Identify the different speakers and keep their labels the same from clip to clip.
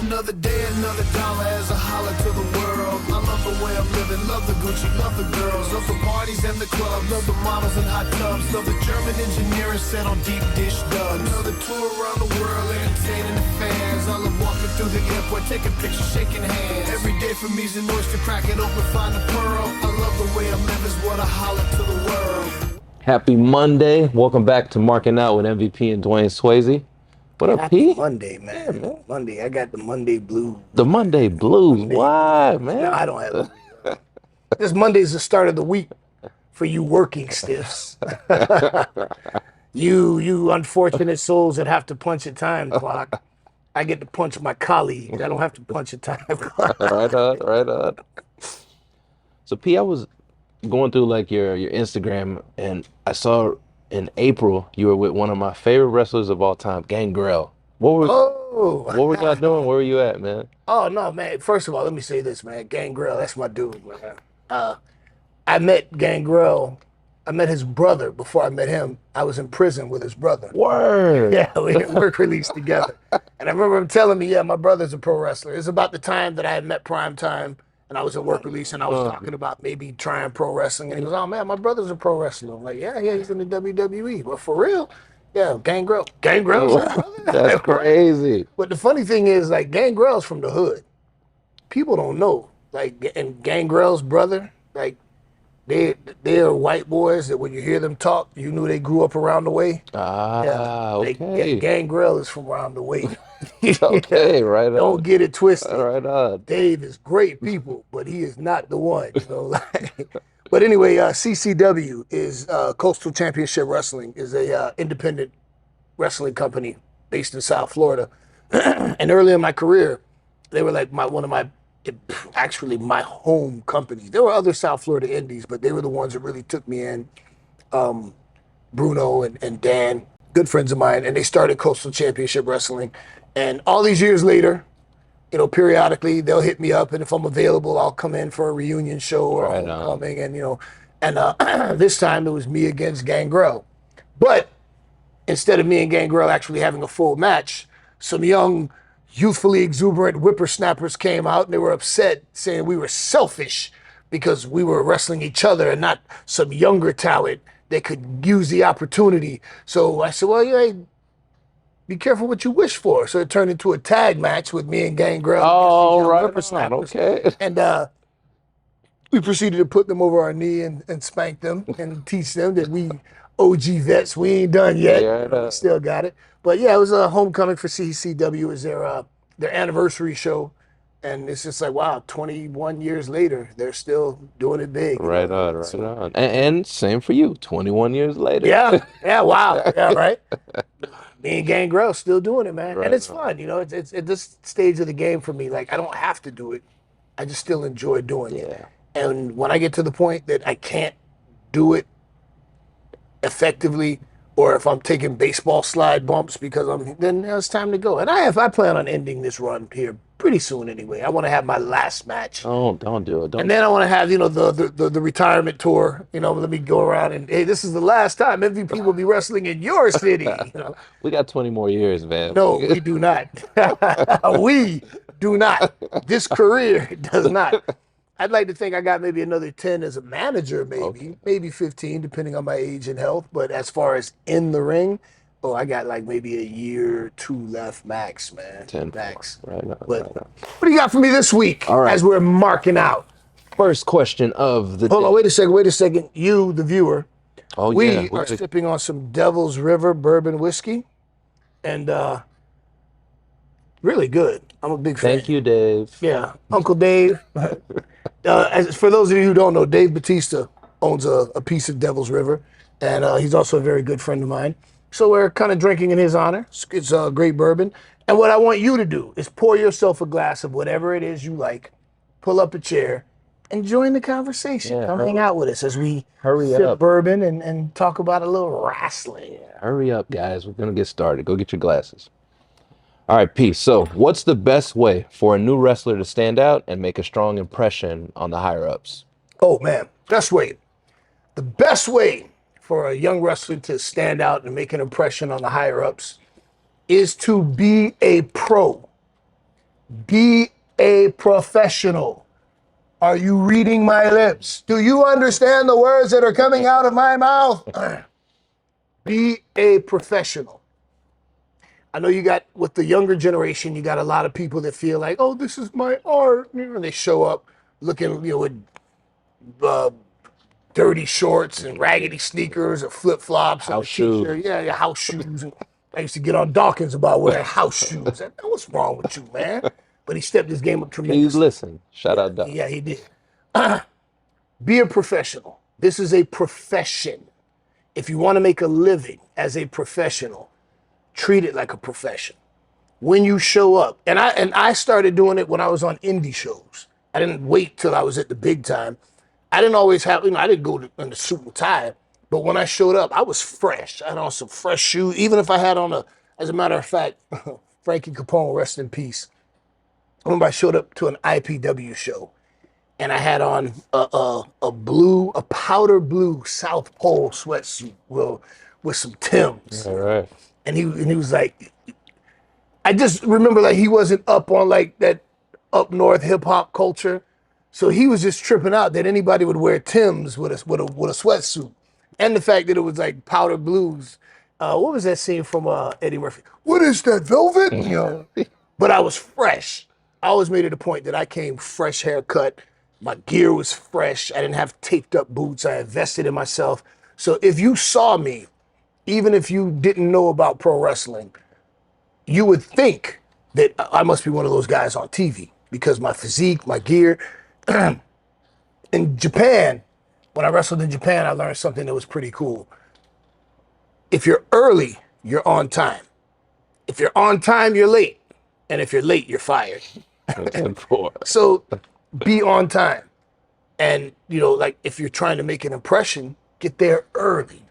Speaker 1: Another day, another dollar as I holler to the world. I love the way I'm living, love the Gucci, love the girls, love the parties and the clubs, love the models and hot tubs, love the German engineering set on deep dish dubs. Another tour around the world, entertaining the fans. I love walking through the airport, taking pictures, shaking hands. Every day for me's an oyster, crack it open, find a pearl. I love the way I live is what I holler to the world.
Speaker 2: Happy Monday. Welcome back to Marking Out with MVP and Dwayne Swayze. What up, P?
Speaker 3: Monday, man. Yeah, man. Monday. I got the Monday blues.
Speaker 2: The Monday blues. Why, man?
Speaker 3: No, I don't have this Monday's the start of the week for you working stiffs. you unfortunate souls that have to punch a time clock. I get to punch my colleagues. I don't have to punch a time clock.
Speaker 2: Right on. So, P, I was going through like your Instagram, and I saw in April you were with one of my favorite wrestlers of all time, Gangrel. What were y'all doing? Where were you at, man?
Speaker 3: Oh no, man. First of all, let me say this, man. Gangrel, that's my dude, man. I met Gangrel. I met his brother before I met him. I was in prison with his brother.
Speaker 2: Word.
Speaker 3: Yeah, we did work release together. And I remember him telling me, yeah, my brother's a pro wrestler. It's about the time that I had met Prime Time. And I was at work release, and I was talking about maybe trying pro wrestling. And he goes, oh, man, my brother's a pro wrestler. I'm like, yeah, he's in the WWE. But for real, yeah, Gangrel.
Speaker 2: That's crazy.
Speaker 3: But the funny thing is, like, Gangrel's from the hood. People don't know. Like, and Gangrel's brother, like, they are white boys that when you hear them talk, you knew they grew up around the way.
Speaker 2: Okay.
Speaker 3: Gangrel is from around the way.
Speaker 2: Okay, right on.
Speaker 3: Don't get it twisted.
Speaker 2: Right on.
Speaker 3: Dave is great people, but he is not the one. But anyway, CCW is Coastal Championship Wrestling, is a independent wrestling company based in South Florida. And early in my career, they were like my home company. There were other South Florida indies, but they were the ones that really took me in. Bruno and Dan, good friends of mine, and they started Coastal Championship Wrestling. And all these years later, periodically they'll hit me up, and if I'm available, I'll come in for a reunion show or a homecoming, and this time it was me against Gangrel. But instead of me and Gangrel actually having a full match, some young, youthfully exuberant whippersnappers came out, and they were upset, saying we were selfish because we were wrestling each other and not some younger talent that could use the opportunity. So I said, well, be careful what you wish for. So it turned into a tag match with me and Gangrel.
Speaker 2: Oh, right. Okay.
Speaker 3: And we proceeded to put them over our knee and spank them and teach them that we OG vets, we ain't done yet.
Speaker 2: Yeah,
Speaker 3: we still got it. But yeah, it was a homecoming for CCW. It was their anniversary show. And it's just like, wow, 21 years later, they're still doing it big.
Speaker 2: Right on. And same for you, 21 years later.
Speaker 3: Yeah, wow. Yeah, right. Me and Gangrel still doing it, man.
Speaker 2: Right.
Speaker 3: And it's fun, it's at this stage of the game for me, like I don't have to do it. I just still enjoy doing it. And when I get to the point that I can't do it effectively, or if I'm taking baseball slide bumps then it's time to go. And I plan on ending this run here pretty soon anyway. I want to have my last match.
Speaker 2: Oh, don't do it.
Speaker 3: And then I want to have, the retirement tour, let me go around and, hey, this is the last time MVP will be wrestling in your city.
Speaker 2: We got 20 more years, man.
Speaker 3: No, we do not. We do not. This career does not. I'd like to think I got maybe another 10 as a manager, maybe 15, depending on my age and health. But as far as in the ring, I got like maybe a year or two left max, man.
Speaker 2: 10
Speaker 3: max.
Speaker 2: Right on.
Speaker 3: What do you got for me this week?
Speaker 2: All right.
Speaker 3: As we're marking out?
Speaker 2: First question of the
Speaker 3: Hold
Speaker 2: day.
Speaker 3: on, wait a second. You, the viewer. We are sipping on some Devil's River bourbon whiskey. And really good. I'm a big fan.
Speaker 2: Thank you, Dave.
Speaker 3: Yeah, Uncle Dave. For those of you who don't know, Dave Batista owns a piece of Devil's River, and he's also a very good friend of mine. So we're kind of drinking in his honor. It's a great bourbon. And what I want you to do is pour yourself a glass of whatever it is you like, pull up a chair, and join the conversation. Come hang out with us as we sip bourbon and talk about a little wrestling.
Speaker 2: Hurry up, guys. We're going to get started. Go get your glasses. All right, Pete. So what's the best way for a new wrestler to stand out and make a strong impression on the higher-ups?
Speaker 3: Oh, man. Best way. The best way for a young wrestler to stand out and make an impression on the higher-ups is to be a pro. Be a professional. Are you reading my lips? Do you understand the words that are coming out of my mouth? Be a professional. I know you got, with the younger generation, you got a lot of people that feel like, oh, this is my art. And they show up looking, with dirty shorts and raggedy sneakers or flip-flops.
Speaker 2: House shoes.
Speaker 3: Yeah, house shoes. And I used to get on Dawkins about wearing house shoes. What's wrong with you, man? But he stepped his game up tremendously.
Speaker 2: Please listen. Shout out, Doc.
Speaker 3: Yeah, he did. Be a professional. This is a profession. If you want to make a living as a professional, treat it like a profession. When you show up, and I started doing it when I was on indie shows. I didn't wait till I was at the big time. I didn't always have, I didn't go in the suit and tie, but when I showed up, I was fresh. I had on some fresh shoes, even if I had on as a matter of fact, Frankie Capone, rest in peace. I remember I showed up to an IPW show, and I had on a powder blue South Pole sweatsuit with some Timbs.
Speaker 2: All right.
Speaker 3: And he was like, I just remember like he wasn't up on like that up north hip hop culture. So he was just tripping out that anybody would wear Timbs with a sweatsuit. And the fact that it was like powder blues. What was that scene from Eddie Murphy? What is that, velvet? But I was fresh. I always made it a point that I came fresh haircut. My gear was fresh. I didn't have taped up boots. I invested in myself. So if you saw me, even if you didn't know about pro wrestling, you would think that I must be one of those guys on TV because my physique, my gear. In Japan, when I wrestled in Japan, I learned something that was pretty cool. If you're early, you're on time. If you're on time, you're late. And if you're late, you're fired. So be on time. And, like if you're trying to make an impression, get there early.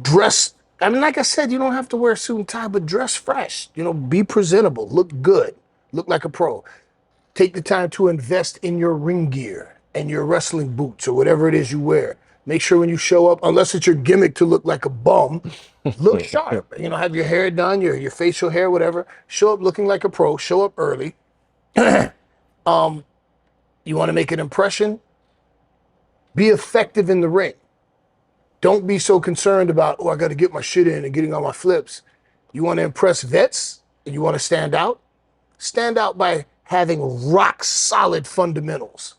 Speaker 3: Dress, like I said, you don't have to wear a suit and tie, but dress fresh. Be presentable, look good, look like a pro. Take the time to invest in your ring gear and your wrestling boots or whatever it is you wear. Make sure when you show up, unless it's your gimmick to look like a bum, look sharp. Have your hair done, your facial hair, whatever. Show up looking like a pro. Show up early. You want to make an impression? Be effective in the ring. Don't be so concerned about, I got to get my shit in and getting on my flips. You want to impress vets and you want to stand out? Stand out by having rock solid fundamentals,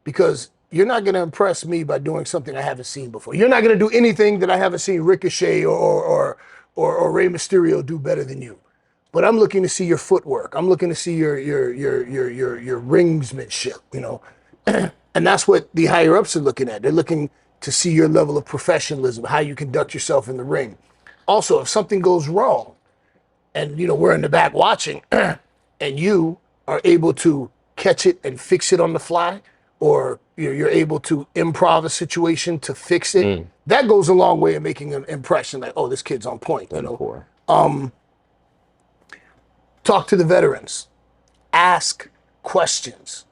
Speaker 3: because you're not going to impress me by doing something I haven't seen before. You're not going to do anything that I haven't seen Ricochet or Rey Mysterio do better than you. But I'm looking to see your footwork. I'm looking to see your ringsmanship, and that's what the higher ups are looking at. They're looking to see your level of professionalism, how you conduct yourself in the ring. Also, if something goes wrong, and we're in the back watching, and you are able to catch it and fix it on the fly, or you're able to improv a situation to fix it, that goes a long way in making an impression like, oh, this kid's on point. Talk to the veterans. Ask questions.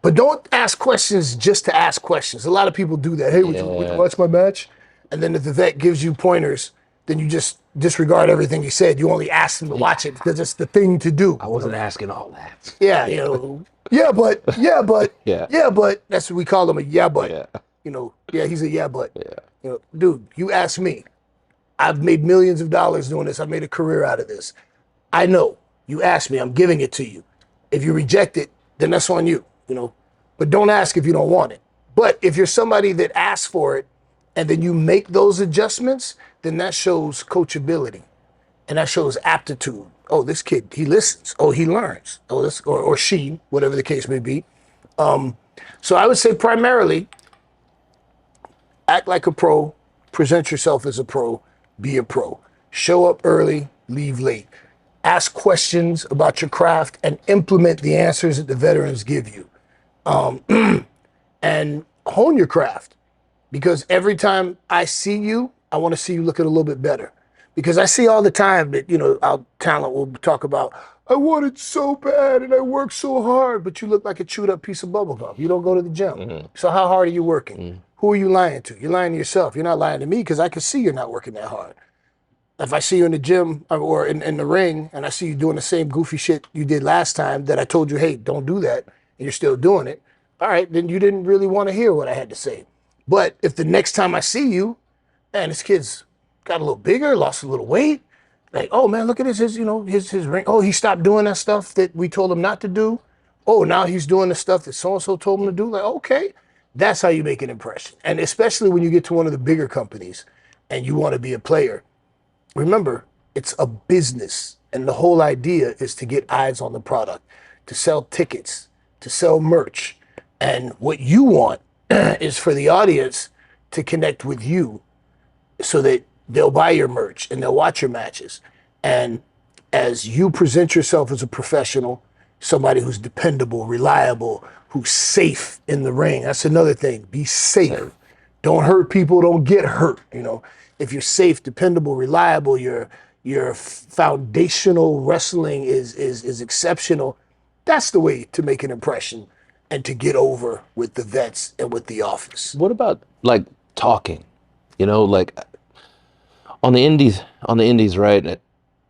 Speaker 3: But don't ask questions just to ask questions. A lot of people do that. Hey, would you watch my match? And then if the vet gives you pointers, then you just disregard everything he said. You only ask them to watch it because it's the thing to do.
Speaker 2: I wasn't asking all that.
Speaker 3: Yeah, but that's what we call him, a yeah, but. He's a yeah, but. Yeah. Dude, you ask me. I've made millions of dollars doing this. I've made a career out of this. I know. You ask me, I'm giving it to you. If you reject it, then that's on you, But don't ask if you don't want it. But if you're somebody that asks for it and then you make those adjustments, then that shows coachability and that shows aptitude. Oh, this kid, he listens. Oh, he learns. Oh, this or she, whatever the case may be. So I would say primarily act like a pro, present yourself as a pro, be a pro. Show up early, leave late. Ask questions about your craft and implement the answers that the veterans give you. And hone your craft, because every time I see you, I want to see you looking a little bit better. Because I see all the time that, our talent will talk about, I want it so bad and I work so hard, but you look like a chewed up piece of bubble gum. You don't go to the gym. So how hard are you working? Who are you lying to? You're lying to yourself. You're not lying to me because I can see you're not working that hard. if I see you in the gym or in the ring and I see you doing the same goofy shit you did last time that I told you, hey, don't do that, and you're still doing it, all right, then you didn't really want to hear what I had to say. But if the next time I see you, man, this kid's got a little bigger, lost a little weight, like, oh man, look at his ring. Oh, he stopped doing that stuff that we told him not to do. Oh, now he's doing the stuff that so-and-so told him to do. Like, okay, that's how you make an impression. And especially when you get to one of the bigger companies and you want to be a player, remember, it's a business. And the whole idea is to get eyes on the product, to sell tickets, to sell merch. And what you want is for the audience to connect with you so that they'll buy your merch and they'll watch your matches. And as you present yourself as a professional, somebody who's dependable, reliable, who's safe in the ring, that's another thing. Be safe. Don't hurt people, don't get hurt. If you're safe, dependable, reliable, your foundational wrestling is exceptional, that's the way to make an impression and to get over with the vets and with the office.
Speaker 2: What about like talking? Like on the indies, right?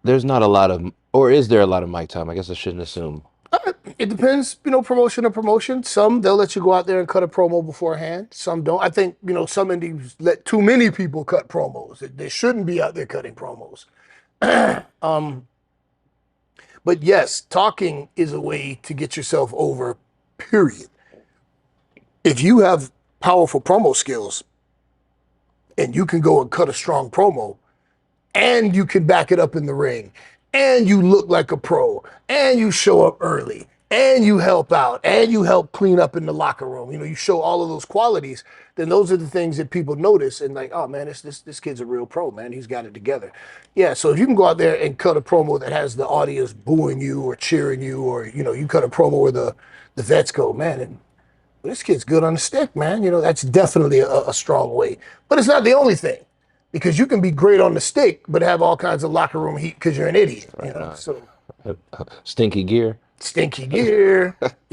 Speaker 2: There's not a lot of, or is there a lot of mic time? I guess I shouldn't assume.
Speaker 3: It depends, promotion to promotion. Some, they'll let you go out there and cut a promo beforehand. Some don't. I think, some indies let too many people cut promos. They shouldn't be out there cutting promos. But yes, talking is a way to get yourself over, period. If you have powerful promo skills and you can go and cut a strong promo and you can back it up in the ring and you look like a pro and you show up early and you help out and you help clean up in the locker room, you show all of those qualities, then those are the things that people notice and like, oh man, this kid's a real pro, man. He's got it together. Yeah, so if you can go out there and cut a promo that has the audience booing you or cheering you, or, you cut a promo where the vets go, man, and this kid's good on the stick, man. That's definitely a strong way. But it's not the only thing, because you can be great on the stick, but have all kinds of locker room heat because you're an idiot. So
Speaker 2: stinky gear,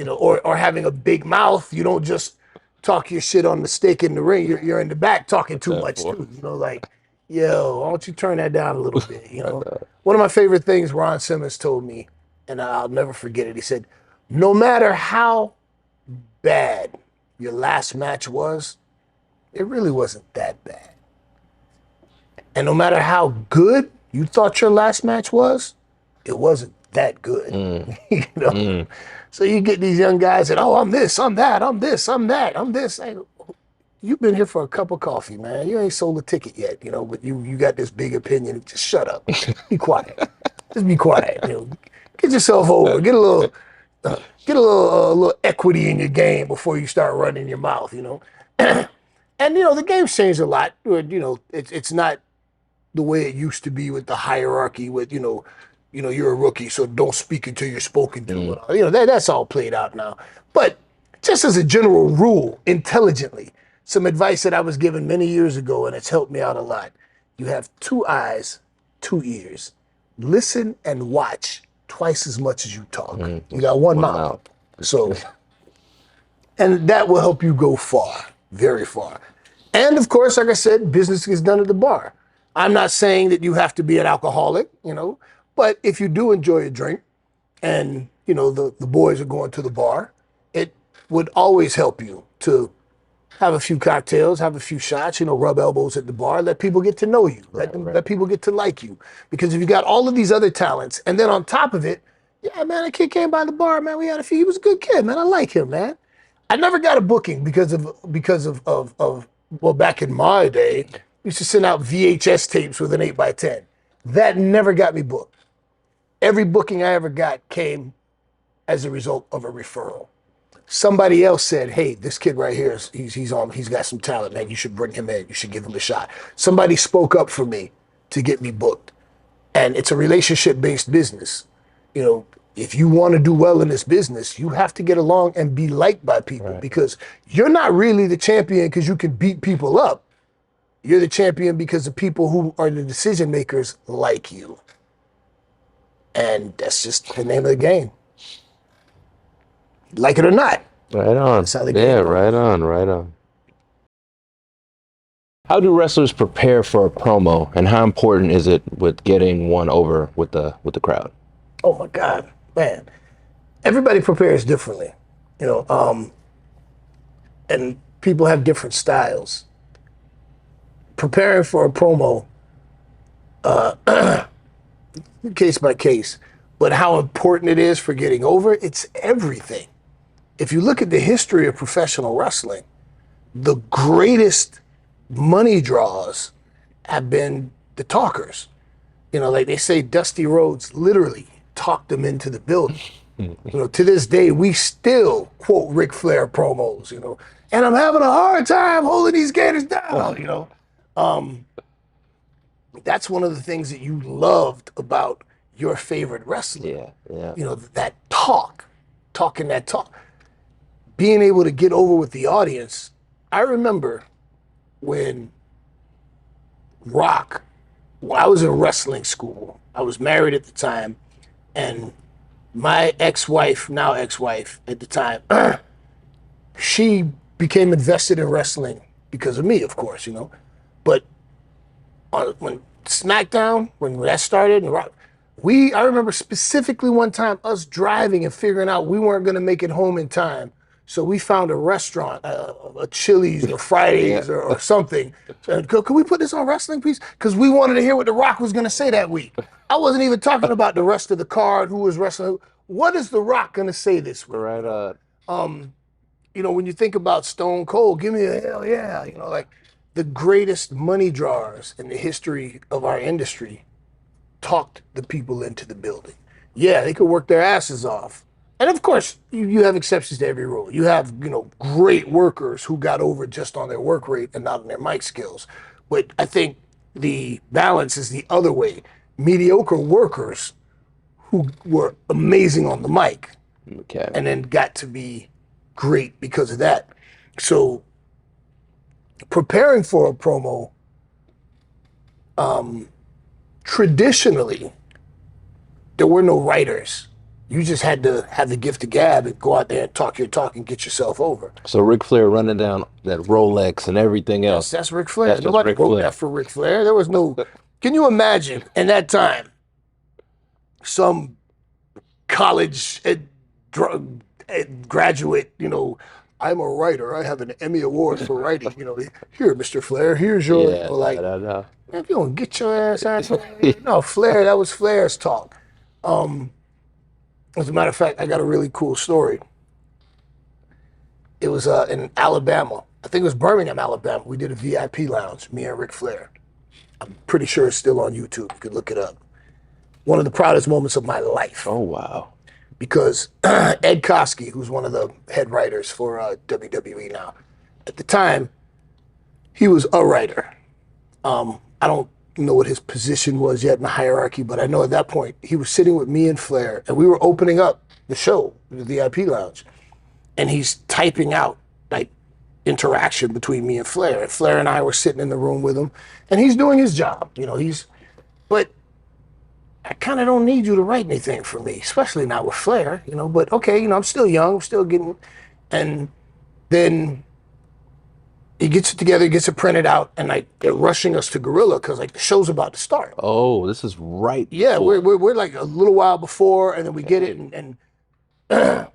Speaker 3: or having a big mouth. You don't just talk your shit on the stick in the ring. You're in the back talking too much too. Like, yo, why don't you turn that down a little bit? One of my favorite things Ron Simmons told me, and I'll never forget it. He said, no matter how bad your last match was, it really wasn't that bad. And no matter how good you thought your last match was, it wasn't that good. So you get these young guys that, oh, I'm this, I'm that, I'm this, I'm that, I'm this. Hey, you've been here for a cup of coffee, man. You ain't sold a ticket yet, but you got this big opinion. Just shut up. Be quiet. Just be quiet. Get yourself over. Get a little equity in your game before you start running your mouth, And the game's changed a lot. It's not the way it used to be with the hierarchy with, you're a rookie, so don't speak until you're spoken to. That's all played out now. But just as a general rule, intelligently, some advice that I was given many years ago, and it's helped me out a lot. You have 2 eyes, 2 ears. Listen and watch twice as much as you talk. You got one mouth. So, and that will help you go far, very far. And of course, like I said, business gets done at the bar. I'm not saying that you have to be an alcoholic, but if you do enjoy a drink and, the boys are going to the bar, it would always help you to have a few cocktails, have a few shots, rub elbows at the bar, let people get to know you, let people get to like you. Because if you got all of these other talents, and then on top of it, yeah, man, a kid came by the bar, man, we had a few, he was a good kid, man, I like him, man. I never got a booking because of well, back in my day, we used to send out VHS tapes with an 8x10. That never got me booked. Every booking I ever got came as a result of a referral. Somebody else said, hey, this kid right here, he's got some talent, man. You should bring him in. You should give him a shot. Somebody spoke up for me to get me booked. And it's a relationship-based business. If you want to do well in this business, you have to get along and be liked by people, because you're not really the champion because you can beat people up. You're the champion because the people who are the decision makers like you. And that's just the name of the game. Like it or not.
Speaker 2: Right on.
Speaker 3: That's how the
Speaker 2: Yeah,
Speaker 3: game goes.
Speaker 2: right on. How do wrestlers prepare for a promo, and how important is it with getting one over with the crowd?
Speaker 3: Oh my God, man! Everybody prepares differently, and people have different styles. Preparing for a promo, case by case, but how important it is for getting over, it's everything. If you look at the history of professional wrestling, the greatest money draws have been the talkers. Like they say, Dusty Rhodes literally talked them into the building. To this day, we still quote Ric Flair promos, and I'm having a hard time holding these gators down, That's one of the things that you loved about your favorite wrestler.
Speaker 2: Yeah.
Speaker 3: That talking that talk. Being able to get over with the audience. I remember when I was in wrestling school. I was married at the time, and my ex-wife, now ex-wife at the time, she became invested in wrestling because of me, of course, But when SmackDown, when that started, I remember specifically one time us driving and figuring out we weren't going to make it home in time. So we found a restaurant, a Chili's or Fridays or something. So, can we put this on wrestling, please? Because we wanted to hear what The Rock was going to say that week. I wasn't even talking about the rest of the card, who was wrestling. What is The Rock going to say this week?
Speaker 2: Right.
Speaker 3: When you think about Stone Cold, give me a hell yeah. Like the greatest money drawers in the history of our industry talked the people into the building. Yeah, they could work their asses off. And of course, you have exceptions to every rule. You have, great workers who got over just on their work rate and not on their mic skills. But I think the balance is the other way. Mediocre workers who were amazing on the mic and then got to be great because of that. So preparing for a promo, traditionally, there were no writers. You just had to have the gift of gab and go out there and talk your talk and get yourself over.
Speaker 2: So Ric Flair running down that Rolex and everything else.
Speaker 3: That's Ric Flair. Nobody wrote that for Ric Flair. There was no... Can you imagine, in that time, some college graduate, I'm a writer. I have an Emmy Award for writing. Here, Mr. Flair, here's your...
Speaker 2: Yeah,
Speaker 3: if you don't get your ass out no, Flair, that was Flair's talk. As a matter of fact, I got a really cool story. It was in Alabama. I think it was Birmingham, Alabama. We did a VIP lounge, me and Ric Flair. I'm pretty sure it's still on YouTube. You could look it up. One of the proudest moments of my life.
Speaker 2: Oh, wow.
Speaker 3: Because Ed Koskey, who's one of the head writers for WWE now, at the time, he was a writer. I don't know what his position was yet in the hierarchy, but I know at that point he was sitting with me and Flair, and we were opening up the show, the VIP lounge, and he's typing out like interaction between me and Flair. And Flair and I were sitting in the room with him, and he's doing his job. But I kind of don't need you to write anything for me, especially not with Flair, But okay, I'm still young, I'm still getting, and then he gets it together, gets it printed out, and they're rushing us to Gorilla because the show's about to start.
Speaker 2: Oh, this is right.
Speaker 3: Yeah, we're like a little while before, and then we get it, and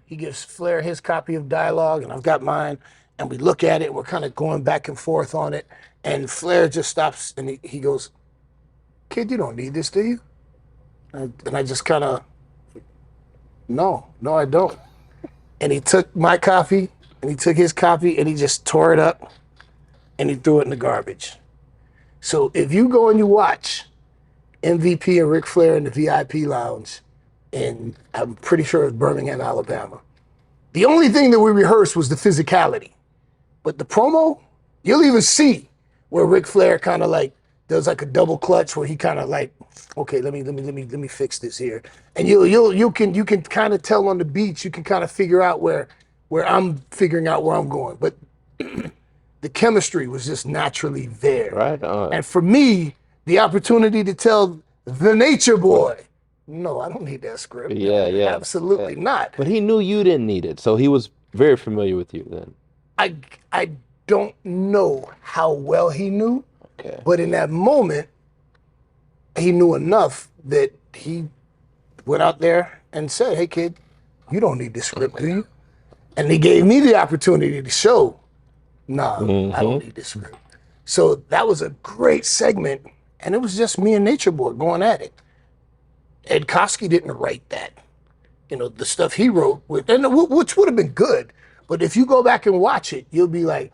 Speaker 3: he gives Flair his copy of dialogue, and I've got mine, and we look at it, and we're kind of going back and forth on it, and Flair just stops, and he goes, "Kid, you don't need this, do you?" And I just kind of, no, I don't. And he took my copy, and he took his copy, and he just tore it up, and he threw it in the garbage. So if you go and you watch MVP and Ric Flair in the VIP lounge, and I'm pretty sure it's Birmingham, Alabama, the only thing that we rehearsed was the physicality. But the promo, you'll even see where Ric Flair kind of does a double clutch where he kind of okay, let me fix this here. And you can kind of tell on the beats, you can kind of figure out where I'm figuring out where I'm going. But the chemistry was just naturally there.
Speaker 2: Right on.
Speaker 3: And for me, the opportunity to tell the Nature Boy, no, I don't need that script.
Speaker 2: Yeah.
Speaker 3: Absolutely not.
Speaker 2: But he knew you didn't need it, so he was very familiar with you then.
Speaker 3: I don't know how well he knew,
Speaker 2: Okay.
Speaker 3: but in that moment, he knew enough that he went out there and said, "Hey, kid, you don't need this script, do you?" And he gave me the opportunity to show, "Nah, I don't need this script." So that was a great segment, and it was just me and Nature Boy going at it. Ed Koskey didn't write that. You know, the stuff he wrote, which would have been good, but if you go back and watch it, you'll be like,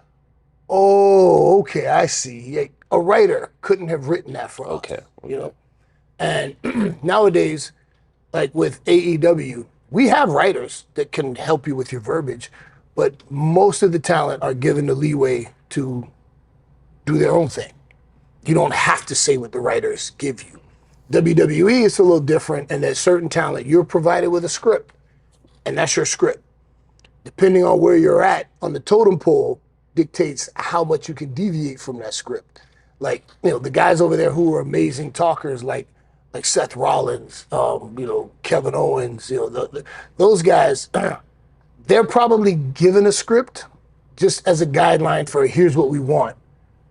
Speaker 3: "Oh, okay, I see." A writer couldn't have written that for us, you know? And nowadays, like with AEW, we have writers that can help you with your verbiage, but most of the talent are given the leeway to do their own thing. You don't have to say what the writers give you. WWE is a little different, and there's certain talent you're provided with a script, and that's your script. Depending on where you're at on the totem pole dictates how much you can deviate from that script. Like, you know, the guys over there who are amazing talkers, like Seth Rollins, you know, Kevin Owens, you know, those guys, they're probably given a script just as a guideline for here's what we want.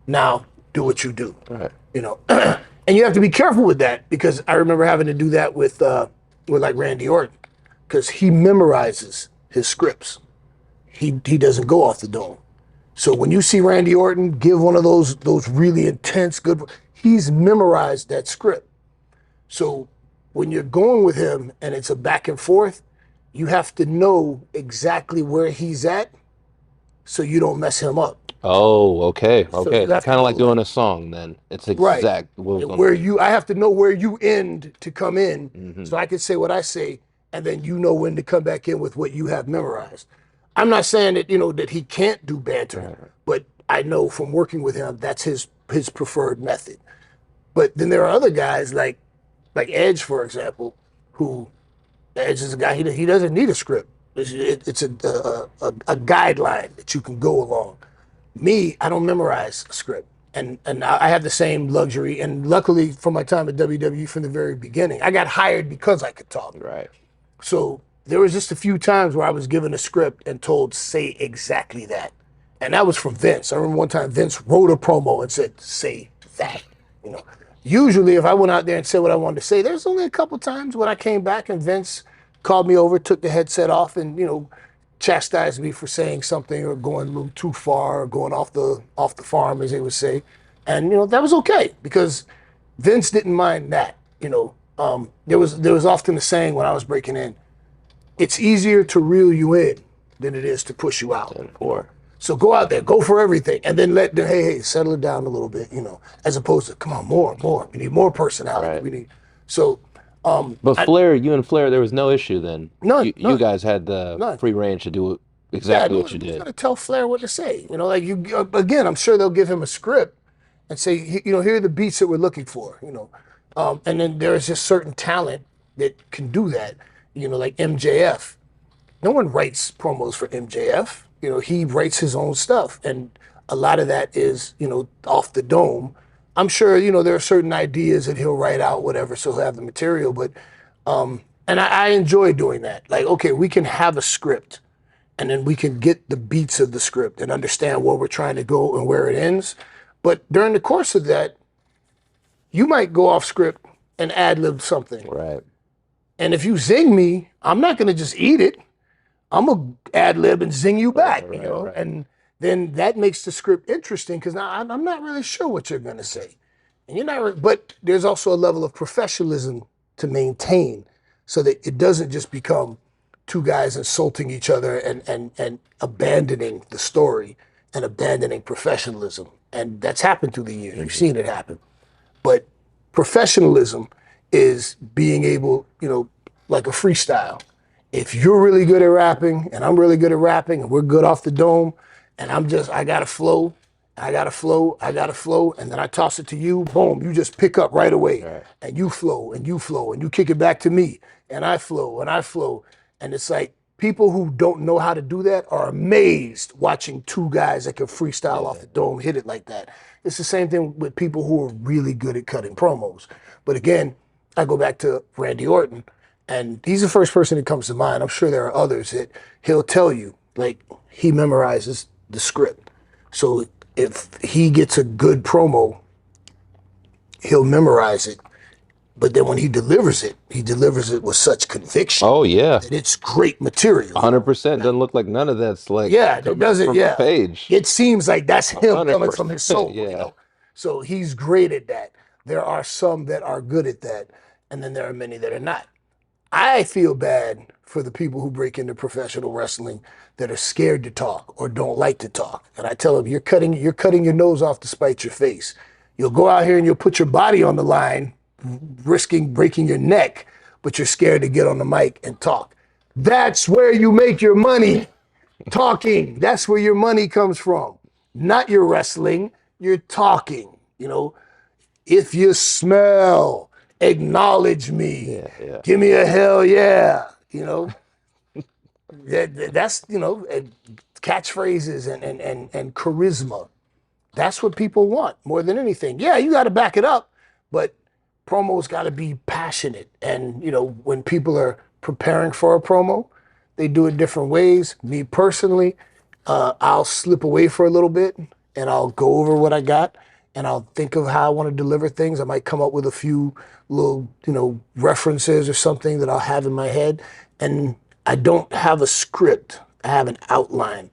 Speaker 3: Now do what you do.
Speaker 2: Right.
Speaker 3: You know, and you have to be careful with that, because I remember having to do that with like Randy Orton, because he memorizes his scripts. He doesn't go off the dome. So when you see Randy Orton give one of those really intense good, he's memorized that script. So when you're going with him and it's a back and forth, you have to know exactly where he's at so you don't mess him up.
Speaker 2: Oh, okay.
Speaker 3: So
Speaker 2: Okay.
Speaker 3: you have
Speaker 2: Kind
Speaker 3: to
Speaker 2: of like
Speaker 3: know
Speaker 2: doing a song then. It's
Speaker 3: Right.
Speaker 2: exact. what was gonna
Speaker 3: Where
Speaker 2: be.
Speaker 3: I have to know where you end to come in, so I can say what I say, and then you know when to come back in with what you have memorized. I'm not saying that, you know, that he can't do banter, but I know from working with him that's his preferred method. But then there are other guys like Edge, for example, who Edge is a guy, he doesn't need a script. It's a guideline that you can go along. Me, I don't memorize a script. And I have the same luxury. And luckily, for my time at WWE from the very beginning, I got hired because I could talk.
Speaker 2: Right.
Speaker 3: So there was just a few times where I was given a script and told, say exactly that. And that was from Vince. I remember one time Vince wrote a promo and said, say that. You know, usually if I went out there and said what I wanted to say, there's only a couple times when I came back and Vince called me over, took the headset off, and, you know, chastised me for saying something or going a little too far or going off the farm, as they would say. And, you know, that was okay, because Vince didn't mind that. You know, there was often a saying when I was breaking in, it's easier to reel you in than it is to push you out.
Speaker 2: 10-4.
Speaker 3: So go out there, go for everything, and then let the hey, settle it down a little bit, you know, as opposed to come on, more. We need more personality.
Speaker 2: Right.
Speaker 3: We need so.
Speaker 2: But Flair, you and Flair, there was no issue then.
Speaker 3: None.
Speaker 2: You guys had the
Speaker 3: None.
Speaker 2: free range to do exactly what you
Speaker 3: You
Speaker 2: did.
Speaker 3: gotta tell Flair what to say. You know, like you again, I'm sure they'll give him a script and say, you know, here are the beats that we're looking for. You know, and then there's just certain talent that can do that. You know, like MJF. No one writes promos for MJF. You know, he writes his own stuff, and a lot of that is, you know, off the dome. I'm sure, you know, there are certain ideas that he'll write out, whatever, so he'll have the material. But and I enjoy doing that. Like, okay, we can have a script, and then we can get the beats of the script and understand where we're trying to go and where it ends. But during the course of that, you might go off script and ad-lib something.
Speaker 2: Right.
Speaker 3: And if you zing me, I'm not going to just eat it. I'm going to ad-lib and zing you back, you know?
Speaker 2: Right.
Speaker 3: And then that makes the script interesting, because now I'm not really sure what you're going to say. And you're not, but there's also a level of professionalism to maintain so that it doesn't just become two guys insulting each other and abandoning the story and abandoning professionalism. And that's happened through the years. You've seen it happen. But professionalism is being able, you know, like a freestyle. If you're really good at rapping and I'm really good at rapping and we're good off the dome and I got a flow, and then I toss it to you, boom, you just pick up right away.
Speaker 2: Right.
Speaker 3: And you flow and you flow and you kick it back to me and I flow and I flow. And it's like people who don't know how to do that are amazed watching two guys that can freestyle off the dome hit it like that. It's the same thing with people who are really good at cutting promos. But again, I go back to Randy Orton, and he's the first person that comes to mind. I'm sure there are others that he'll tell you, like, he memorizes the script. So if he gets a good promo, he'll memorize it. But then when he delivers it with such conviction.
Speaker 2: Oh yeah,
Speaker 3: that it's great material.
Speaker 2: 100%. Doesn't look like none of that's like
Speaker 3: Yeah, that
Speaker 2: coming
Speaker 3: doesn't.
Speaker 2: from a
Speaker 3: Yeah,
Speaker 2: page.
Speaker 3: it seems like that's him coming from his
Speaker 2: 100%.
Speaker 3: soul.
Speaker 2: Yeah.
Speaker 3: So he's great at that. There are some that are good at that, and then there are many that are not. I feel bad for the people who break into professional wrestling that are scared to talk or don't like to talk. And I tell them, you're cutting your nose off to spite your face. You'll go out here and you'll put your body on the line, risking breaking your neck, but you're scared to get on the mic and talk. That's where you make your money. Talking. That's where your money comes from. Not your wrestling. You're talking. If you smell, acknowledge me.
Speaker 2: Yeah.
Speaker 3: Give me a hell yeah. That's catchphrases and charisma. That's what people want more than anything. Yeah, you got to back it up, but promo's got to be passionate. And when people are preparing for a promo, they do it different ways. Me personally, I'll slip away for a little bit and I'll go over what I got and I'll think of how I want to deliver things. I might come up with a few little, references or something that I'll have in my head. And I don't have a script. I have an outline.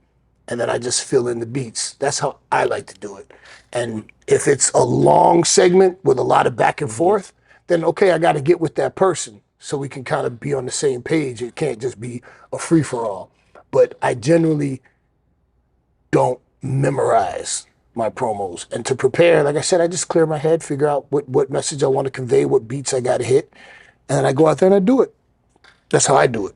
Speaker 3: And then I just fill in the beats. That's how I like to do it. And if it's a long segment with a lot of back and forth, then okay, I got to get with that person so we can kind of be on the same page. It can't just be a free-for-all. But I generally don't memorize my promos. And to prepare, like I said, I just clear my head, figure out what message I want to convey, what beats I got to hit, and then I go out there and I do it. That's how I do it.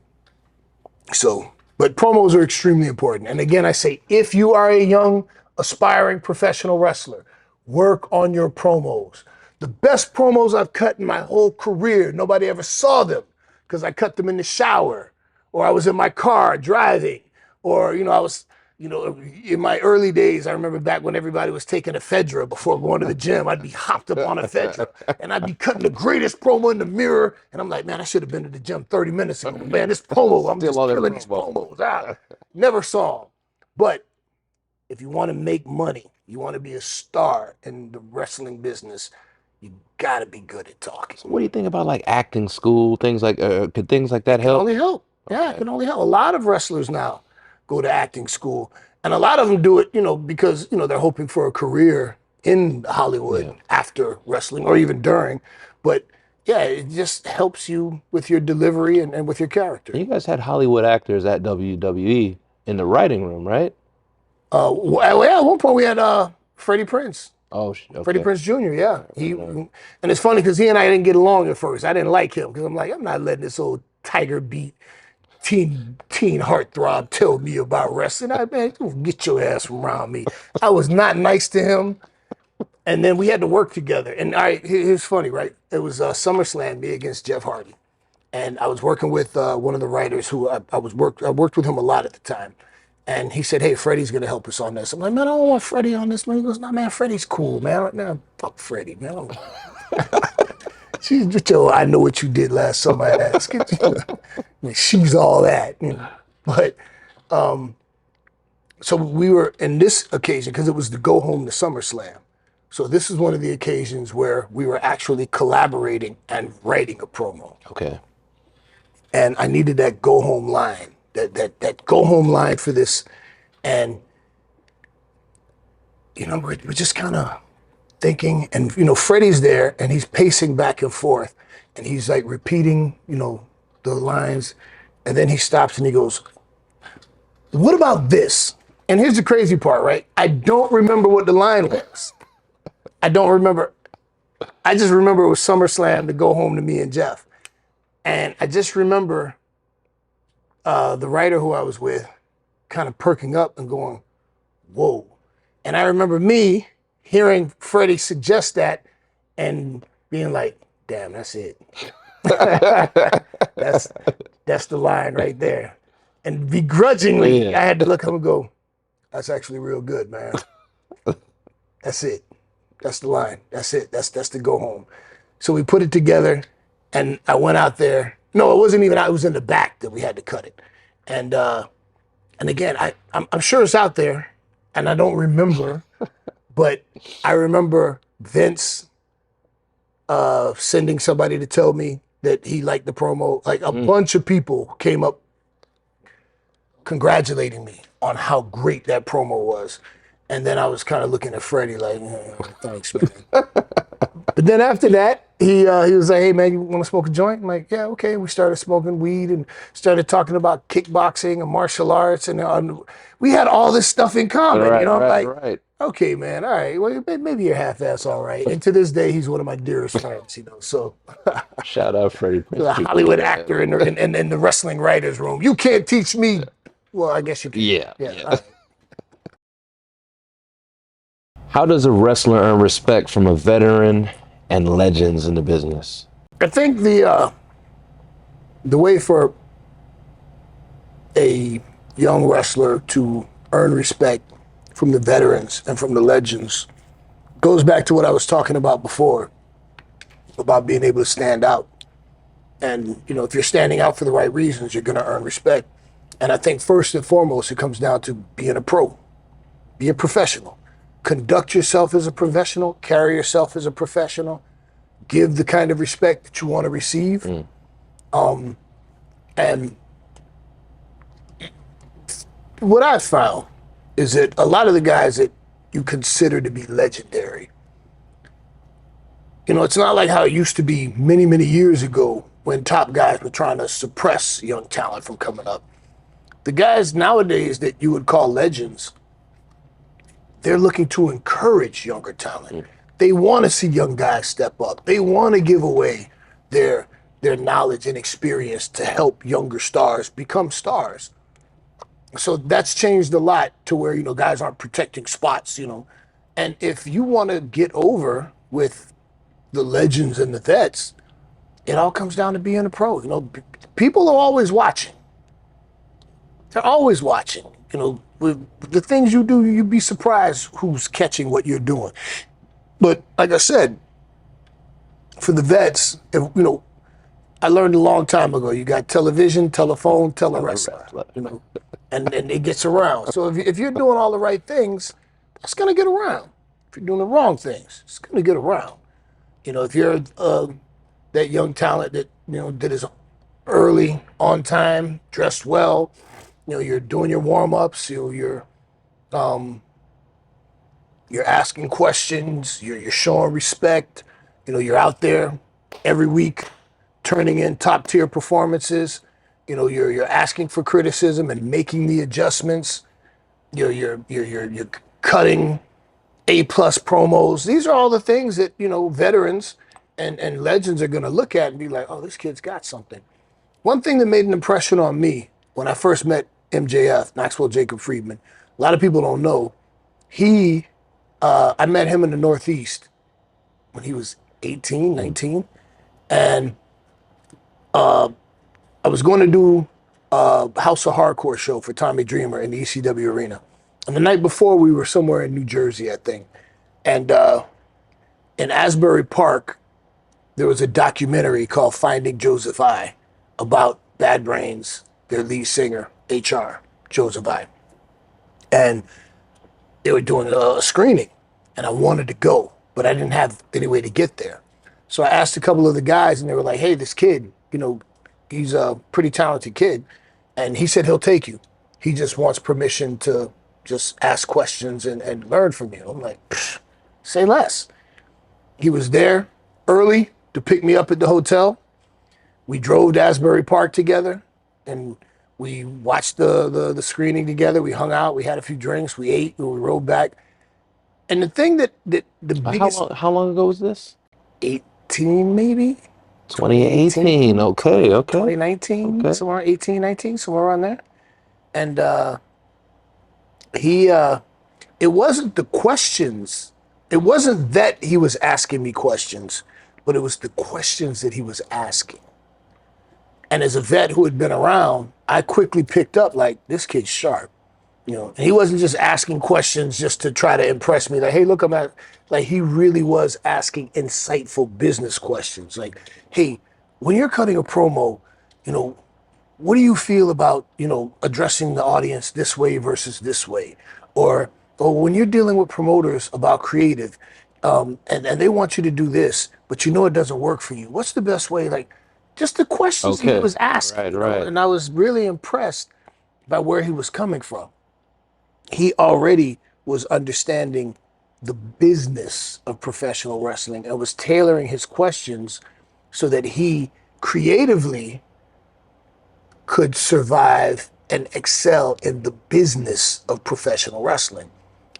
Speaker 3: So, but promos are extremely important. And again, I say, if you are a young, aspiring professional wrestler, work on your promos. The best promos I've cut in my whole career, nobody ever saw them because I cut them in the shower, or I was in my car driving, or, I was, in my early days, I remember back when everybody was taking ephedra before going to the gym, I'd be hopped up on ephedra and I'd be cutting the greatest promo in the mirror. And I'm like, man, I should have been to the gym 30 minutes ago. Man, this promo, I'm just killing these promos. I never saw them. But if you want to make money, you want to be a star in the wrestling business, you got to be good at talking.
Speaker 2: So what do you think about like acting school, things like, could things like that help?
Speaker 3: It can only help. Yeah, it can only help. A lot of wrestlers now go to acting school. And a lot of them do it, because, they're hoping for a career in Hollywood after wrestling or even during. But yeah, it just helps you with your delivery and with your character.
Speaker 2: You guys had Hollywood actors at WWE in the writing room, right?
Speaker 3: Well, at one point we had Freddie Prinze.
Speaker 2: Oh, okay.
Speaker 3: Freddie Prinze Jr., yeah. And it's funny because he and I didn't get along at first. I didn't like him because I'm like, I'm not letting this old tiger beat teen heartthrob tell me about wrestling. Man, get your ass from around me. I was not nice to him. And then we had to work together. And here's funny, right? It was SummerSlam, me against Jeff Hardy. And I was working with one of the writers who I worked with him a lot at the time. And he said, hey, Freddie's going to help us on this. I'm like, man, I don't want Freddie on this. Man, he goes, no, man, Freddie's cool, man. I'm like, man, fuck Freddie, man. She's just, I know what you did last summer. She's all that. But so we were in this occasion, because it was to go home to SummerSlam. So this is one of the occasions where we were actually collaborating and writing a promo.
Speaker 2: Okay.
Speaker 3: And I needed that go home line, that go home line for this. And, we're just kind of thinking, and, Freddie's there and he's pacing back and forth and he's like repeating, the lines. And then he stops and he goes, what about this? And here's the crazy part, right? I don't remember what the line was. I don't remember. I just remember it was SummerSlam to go home to me and Jeff. And I just remember the writer who I was with kind of perking up and going, whoa. And I remember me hearing Freddie suggest that and being like, damn, that's it. That's the line right there. And begrudgingly, I had to look at him and go, that's actually real good, man. That's it. That's the line. That's it. That's the go home. So we put it together and I went out there. No, it wasn't even out. It was in the back that we had to cut it. And again, I'm sure it's out there. and I don't remember, but I remember Vince sending somebody to tell me that he liked the promo. Like a bunch of people came up congratulating me on how great that promo was. And then I was kind of looking at Freddie like, thanks, man. But then after that, he was like, hey, man, you want to smoke a joint? I'm like, yeah, okay. We started smoking weed and started talking about kickboxing and martial arts. And we had all this stuff in common.
Speaker 2: Right,
Speaker 3: I'm
Speaker 2: right,
Speaker 3: like,
Speaker 2: right.
Speaker 3: okay, man, all right. Well, maybe you're half-ass all right. And to this day, he's one of my dearest friends, So
Speaker 2: Shout out Freddie Prinze
Speaker 3: the
Speaker 2: Jr.,
Speaker 3: Hollywood
Speaker 2: man.
Speaker 3: actor in the wrestling writers' room. You can't teach me. Well, I guess you can.
Speaker 2: Yeah.
Speaker 3: All right.
Speaker 2: How does a wrestler earn respect from a veteran and legends in the business?
Speaker 3: I think the way for a young wrestler to earn respect from the veterans and from the legends goes back to what I was talking about before, about being able to stand out. And, if you're standing out for the right reasons, you're going to earn respect. And I think first and foremost, it comes down to being a pro, be a professional. Conduct yourself as a professional, carry yourself as a professional, give the kind of respect that you want to receive. And what I've found is that a lot of the guys that you consider to be legendary, it's not like how it used to be many, many years ago when top guys were trying to suppress young talent from coming up. The guys nowadays that you would call legends, they're looking to encourage younger talent. They want to see young guys step up. They want to give away their knowledge and experience to help younger stars become stars. So that's changed a lot to where, guys aren't protecting spots, And if you want to get over with the legends and the vets, it all comes down to being a pro. People are always watching. They're always watching. With the things you do, you'd be surprised who's catching what you're doing. But like I said, for the vets, I learned a long time ago, you got television, telephone, tele-wrestler, and it gets around. So if you're doing all the right things, it's going to get around. If you're doing the wrong things, it's going to get around. If you're that young talent that, did his early, on time, dressed well, you're doing your warm-ups, you're asking questions, you're showing respect, you're out there every week turning in top-tier performances, you're asking for criticism and making the adjustments, you're cutting A-plus promos. These are all the things that, veterans and legends are going to look at and be like, oh, this kid's got something. One thing that made an impression on me when I first met MJF, Maxwell Jacob Friedman, a lot of people don't know, I met him in the Northeast when he was 18, 19, and I was going to do a House of Hardcore show for Tommy Dreamer in the ECW arena. And the night before, we were somewhere in New Jersey, I think. And in Asbury Park, there was a documentary called Finding Joseph I about Bad Brains, their lead singer, HR, Joseph I. And they were doing a screening, and I wanted to go, but I didn't have any way to get there. So I asked a couple of the guys, and they were like, hey, this kid, he's a pretty talented kid, and he said he'll take you. He just wants permission to just ask questions and learn from you. I'm like, say less. He was there early to pick me up at the hotel. We drove to Asbury Park together, and we watched the screening together. We hung out. We had a few drinks. We ate. We rode back. And the thing that the biggest...
Speaker 2: How long ago was this?
Speaker 3: 18 maybe?
Speaker 2: 2018. Okay.
Speaker 3: 2019,
Speaker 2: okay.
Speaker 3: somewhere 18, 19, somewhere around there. And it wasn't the questions. It wasn't that he was asking me questions, but it was the questions that he was asking. And as a vet who had been around, I quickly picked up, like, this kid's sharp. And he wasn't just asking questions just to try to impress me. Like, hey, look, like, he really was asking insightful business questions. Like, hey, when you're cutting a promo, what do you feel about, addressing the audience this way versus this way? Or or when you're dealing with promoters about creative, and they want you to do this, but you know it doesn't work for you. What's the best way? Like, just the questions he
Speaker 2: Okay.
Speaker 3: was asking,
Speaker 2: Right,
Speaker 3: you know.
Speaker 2: right.
Speaker 3: And I was really impressed by where he was coming from. He already was understanding the business of professional wrestling and was tailoring his questions so that he creatively could survive and excel in the business of professional wrestling.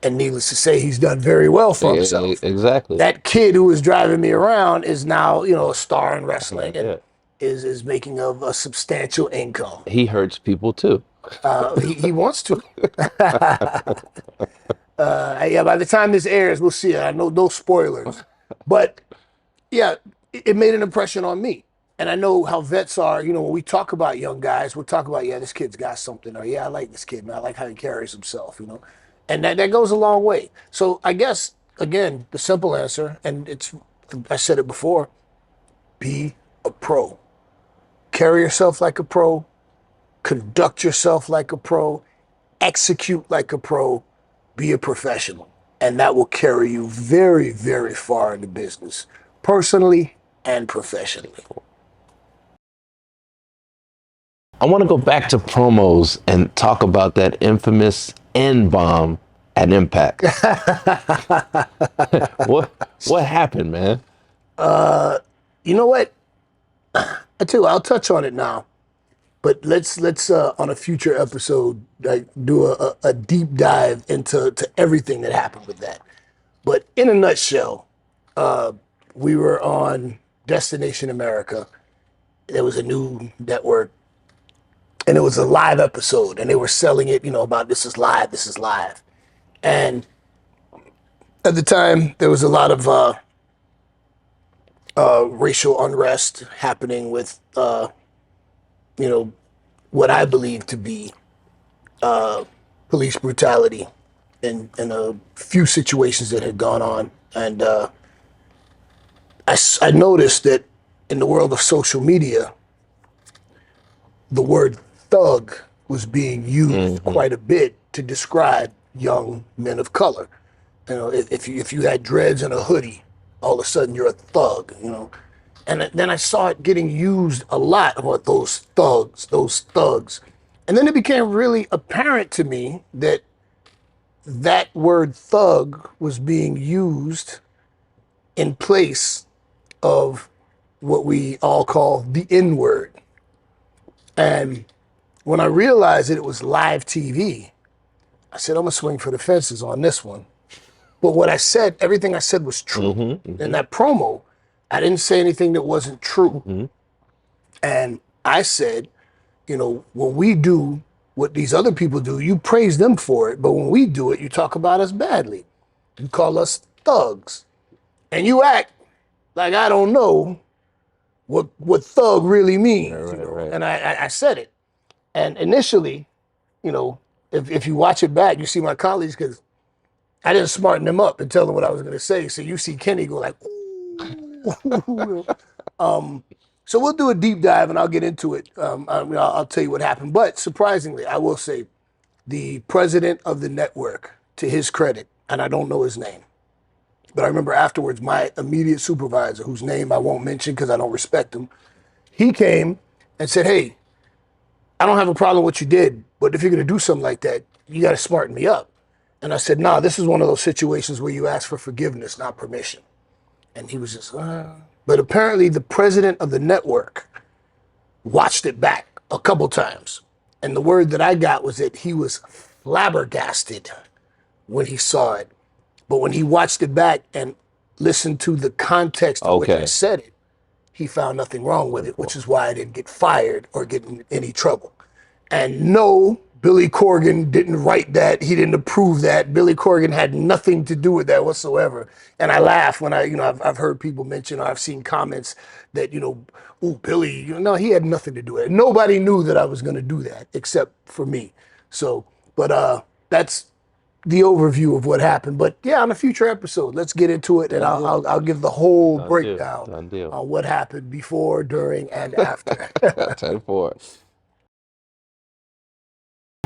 Speaker 3: And needless to say, he's done very well for himself.
Speaker 2: Exactly.
Speaker 3: That kid who was driving me around is now, you know, a star in wrestling and is making a substantial income.
Speaker 2: He hurts people too.
Speaker 3: He wants to. Yeah, by the time this airs, we'll see. I know no spoilers, but yeah, it made an impression on me. And I know how vets are. You know, when we talk about young guys, we'll talk about, yeah, this kid's got something, or yeah, I like this kid, man. I like how he carries himself. You know, and that goes a long way. So I guess again, the simple answer, and I said it before: be a pro. Carry yourself like a pro. Conduct yourself like a pro. Execute like a pro. Be a professional, and that will carry you very, very far in the business, personally and professionally.
Speaker 2: I want to go back to promos and talk about that infamous N-bomb at Impact. What happened, man?
Speaker 3: You know what? I'll touch on it now, but let's on a future episode like do a deep dive into everything that happened with that. But in a nutshell, we were on Destination America. There was a new network, and it was a live episode, and they were selling it, you know, about this is live, this is live. And at the time, there was a lot of racial unrest happening with, you know, what I believe to be police brutality in a few situations that had gone on. And I noticed that in the world of social media, the word thug was being used quite a bit to describe young men of color. You know, if you had dreads and a hoodie, all of a sudden you're a thug, you know. And then I saw it getting used a lot about those thugs. And then it became really apparent to me that that word thug was being used in place of what we all call the N word. And when I realized that it was live TV, I said, I'm gonna swing for the fences on this one. But what I said, everything I said was true. In that promo, I didn't say anything that wasn't true. And I said, you know, when we do what these other people do, you praise them for it. But when we do it, you talk about us badly. You call us thugs. And you act like I don't know what thug really means.
Speaker 2: Right,
Speaker 3: you know?
Speaker 2: right.
Speaker 3: And I said it. And initially, you know, if you watch it back, you see my colleagues, because I didn't smarten them up and tell them what I was going to say. So you see Kenny go like, ooh. So we'll do a deep dive and I'll get into it. I'll tell you what happened. But surprisingly, I will say the president of the network, to his credit, and I don't know his name, but I remember afterwards my immediate supervisor, whose name I won't mention because I don't respect him, he came and said, hey, I don't have a problem with what you did, but if you're going to do something like that, you got to smarten me up. And I said, nah, this is one of those situations where you ask for forgiveness, not permission. And he was just, But apparently the president of the network watched it back a couple times. And the word that I got was that he was flabbergasted when he saw it. But when he watched it back and listened to the context in which I said it, he found nothing wrong with it, which is why I didn't get fired or get in any trouble. And no, Billy Corgan didn't write that. He didn't approve that. Billy Corgan had nothing to do with that whatsoever. And I laugh when I've heard people mention, or I've seen comments that, ooh, Billy, no, he had nothing to do with it. Nobody knew that I was going to do that except for me. So, but that's the overview of what happened. But yeah, on a future episode, let's get into it, and I'll give the whole breakdown on what happened before, during, and after.
Speaker 2: 10-4.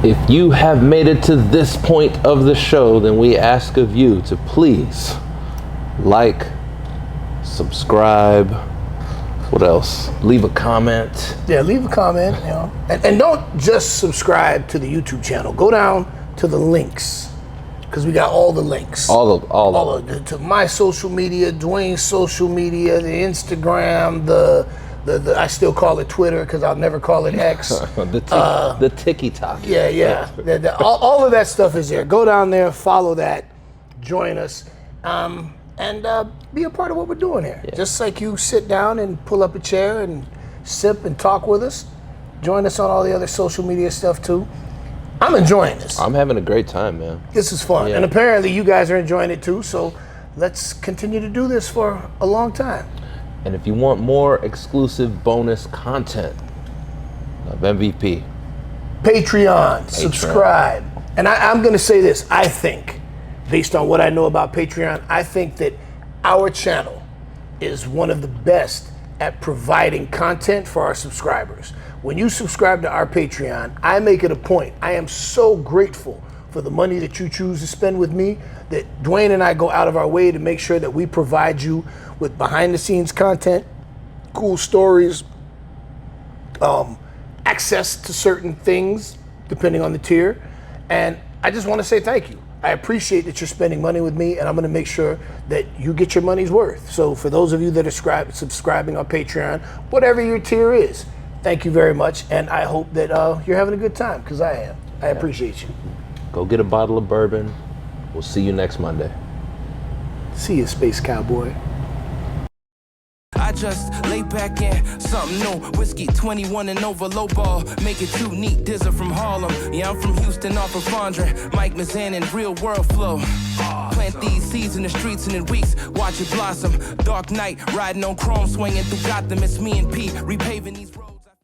Speaker 2: If you have made it to this point of the show, then we ask of you to please like, subscribe, what else? Leave a comment.
Speaker 3: Yeah, leave a comment, you know. And don't just subscribe to the YouTube channel. Go down to the links, because we got all the links.
Speaker 2: All of
Speaker 3: them. To my social media, Dwayne's social media, the Instagram, the I still call it Twitter because I'll never call it X.
Speaker 2: the TikTok.
Speaker 3: Yeah. all of that stuff is there. Go down there, follow that, join us, and be a part of what we're doing here. Yeah. Just like you sit down and pull up a chair and sip and talk with us, join us on all the other social media stuff too. I'm enjoying this.
Speaker 2: I'm having a great time, man.
Speaker 3: This is fun. Yeah. And apparently you guys are enjoying it too, so let's continue to do this for a long time.
Speaker 2: And if you want more exclusive bonus content of MVP,
Speaker 3: Patreon. Subscribe. And I'm going to say this. I think, based on what I know about Patreon, I think that our channel is one of the best at providing content for our subscribers. When you subscribe to our Patreon, I make it a point. I am so grateful for the money that you choose to spend with me, that Dwayne and I go out of our way to make sure that we provide you with behind the scenes content, cool stories, access to certain things depending on the tier. And I just want to say thank you. I appreciate that you're spending money with me, and I'm going to make sure that you get your money's worth. So for those of you that are subscribing on Patreon, whatever your tier is, thank you very much. And I hope that you're having a good time, because I am. I appreciate you.
Speaker 2: Go get a bottle of bourbon. We'll see you next Monday.
Speaker 3: See you, Space Cowboy.
Speaker 4: I just lay back in something new. Whiskey 21 and over, low ball. Make it too neat. Dizzer from Harlem. Yeah, I'm from Houston, off of Fondren. Mike Mazan and real world flow. Plant these seeds in the streets and in weeks. Watch it blossom. Dark night, riding on chrome, swinging through Gotham. It's me and P, repaving these roads.